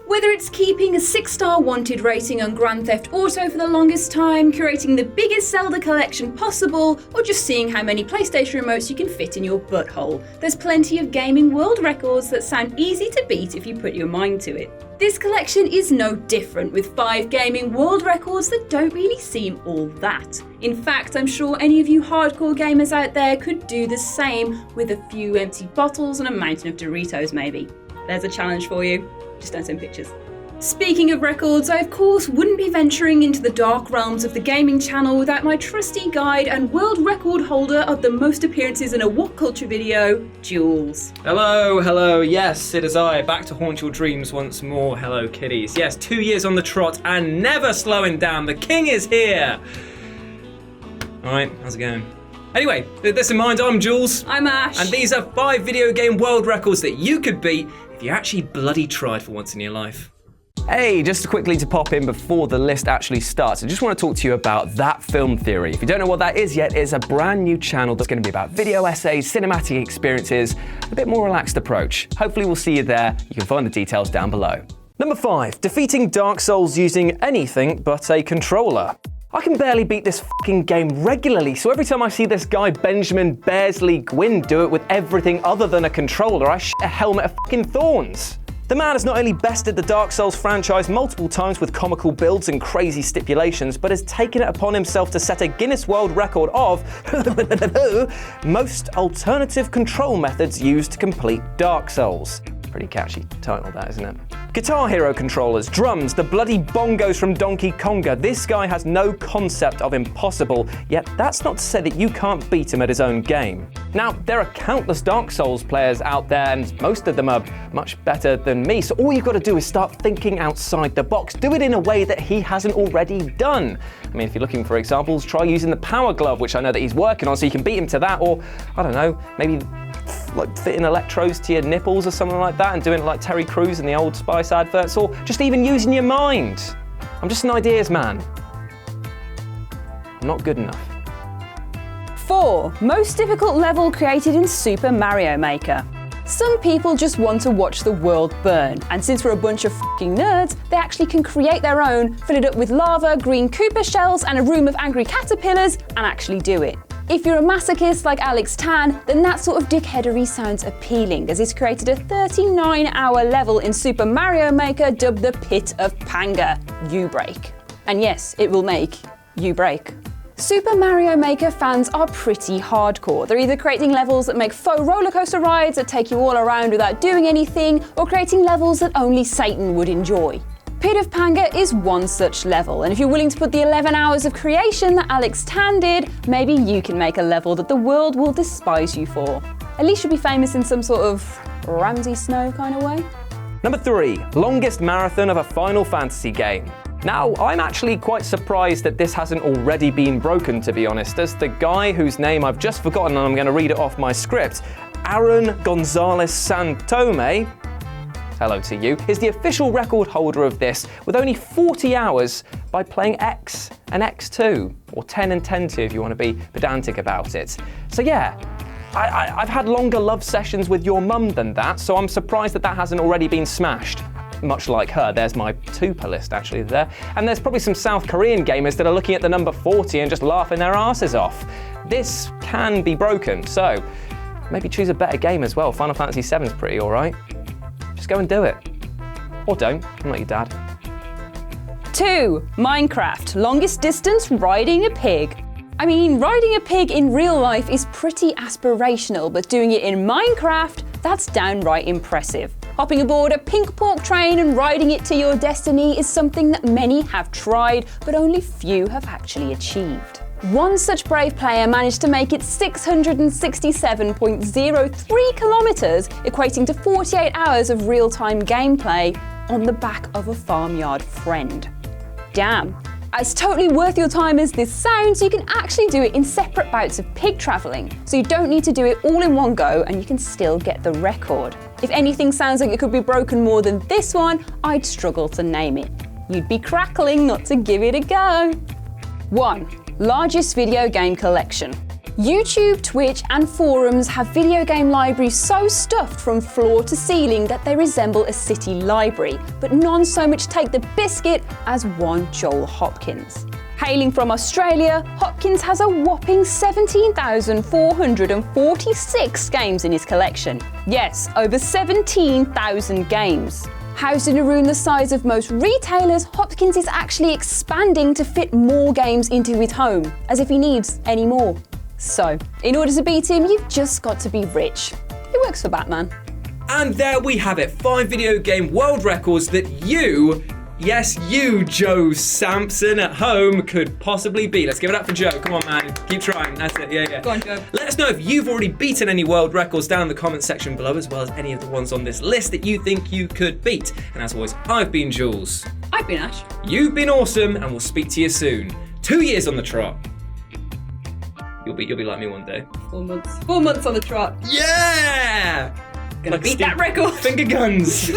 Whether it's keeping a 6-star wanted rating on Grand Theft Auto for the longest time, curating the biggest Zelda collection possible, or just seeing how many PlayStation remotes you can fit in your butthole, there's plenty of gaming world records that sound easy to beat if you put your mind to it. This collection is no different, with 5 gaming world records that don't really seem all that. In fact, I'm sure any of you hardcore gamers out there could do the same with a few empty bottles and a mountain of Doritos maybe. There's a challenge for you. Just don't send pictures. Speaking of records, I of course wouldn't be venturing into the dark realms of the gaming channel without my trusty guide and world record holder of the most appearances in a What Culture video, Jules. Hello, yes, it is I, back to haunt your dreams once more. Hello, kiddies. Yes, 2 years on the trot and never slowing down. The king is here. Alright, how's it going? Anyway, with this in mind, I'm Jules. I'm Ash. And these are 5 video game world records that you could beat if you actually bloody tried for once in your life. Hey, just quickly to pop in before the list actually starts, I just want to talk to you about That Film Theory. If you don't know what that is yet, it's a brand new channel that's going to be about video essays, cinematic experiences, a bit more relaxed approach. Hopefully we'll see you there. You can find the details down below. Number 5, defeating Dark Souls using anything but a controller. I can barely beat this fucking game regularly, so every time I see this guy Benjamin Bearsley Gwynn do it with everything other than a controller, I shit a helmet of fucking thorns. The man has not only bested the Dark Souls franchise multiple times with comical builds and crazy stipulations, but has taken it upon himself to set a Guinness World Record of most alternative control methods used to complete Dark Souls. Pretty catchy title that, isn't it? Guitar Hero controllers, drums, the bloody bongos from Donkey Konga. This guy has no concept of impossible, yet that's not to say that you can't beat him at his own game. Now, there are countless Dark Souls players out there, and most of them are much better than me, so all you've got to do is start thinking outside the box. Do it in a way that he hasn't already done. I mean, if you're looking for examples, try using the Power Glove, which I know that he's working on, so you can beat him to that, or, I don't know, maybe like fitting electrodes to your nipples or something like that and doing it like Terry Crews in the Old Spice adverts, or just even using your mind. I'm just an ideas man. I'm not good enough. 4. Most difficult level created in Super Mario Maker. Some people just want to watch the world burn, and since we're a bunch of f***ing nerds, they actually can create their own, fill it up with lava, green Koopa shells, and a room of angry caterpillars, and actually do it. If you're a masochist like Alex Tan, then that sort of dickheadery sounds appealing, as he's created a 39-hour level in Super Mario Maker dubbed the Pit of Panga, You Break. And yes, it will make you break. Super Mario Maker fans are pretty hardcore. They're either creating levels that make faux rollercoaster rides that take you all around without doing anything, or creating levels that only Satan would enjoy. Pit of Panga is one such level, and if you're willing to put the 11 hours of creation that Alex Tan did, maybe you can make a level that the world will despise you for. At least you'll be famous in some sort of Ramsay Snow kind of way. Number 3, longest marathon of a Final Fantasy game. Now, I'm actually quite surprised that this hasn't already been broken, to be honest, as the guy whose name I've just forgotten and I'm going to read it off my script, Aaron Gonzalez Santome, hello to you, is the official record holder of this with only 40 hours by playing X and X2, or 10 and 10-2 if you want to be pedantic about it. So yeah, I've had longer love sessions with your mum than that, so I'm surprised that that hasn't already been smashed. Much like her, there's my Tupa list actually there. And there's probably some South Korean gamers that are looking at the number 40 and just laughing their asses off. This can be broken, so maybe choose a better game as well. Final Fantasy VII's pretty alright. Just go and do it. Or don't, I'm not your dad. 2. Minecraft, longest distance riding a pig. I mean, riding a pig in real life is pretty aspirational, but doing it in Minecraft, that's downright impressive. Hopping aboard a pink pork train and riding it to your destiny is something that many have tried, but only few have actually achieved. One such brave player managed to make it 667.03 kilometers, equating to 48 hours of real-time gameplay on the back of a farmyard friend. Damn. As totally worth your time as this sounds, you can actually do it in separate bouts of pig travelling. So you don't need to do it all in one go and you can still get the record. If anything sounds like it could be broken more than this one, I'd struggle to name it. You'd be crackling not to give it a go. 1. Largest video game collection. YouTube, Twitch, and forums have video game libraries so stuffed from floor to ceiling that they resemble a city library, but none so much take the biscuit as one Joel Hopkins. Hailing from Australia, Hopkins has a whopping 17,446 games in his collection. Yes, over 17,000 games. Housed in a room the size of most retailers, Hopkins is actually expanding to fit more games into his home, as if he needs any more. So, in order to beat him, you've just got to be rich. It works for Batman. And there we have it, 5 video game world records that you, yes you, Joe Sampson at home, could possibly beat. Let's give it up for Joe. Come on, man. Keep trying. That's it. Yeah. Go on, Joe. Let us know if you've already beaten any world records down in the comments section below, as well as any of the ones on this list that you think you could beat. And as always, I've been Jules. I've been Ash. You've been awesome, and we'll speak to you soon. 2 years on the trot. You'll be like me one day. 4 months. 4 months on the trot. Yeah! Gonna beat that record. Finger guns.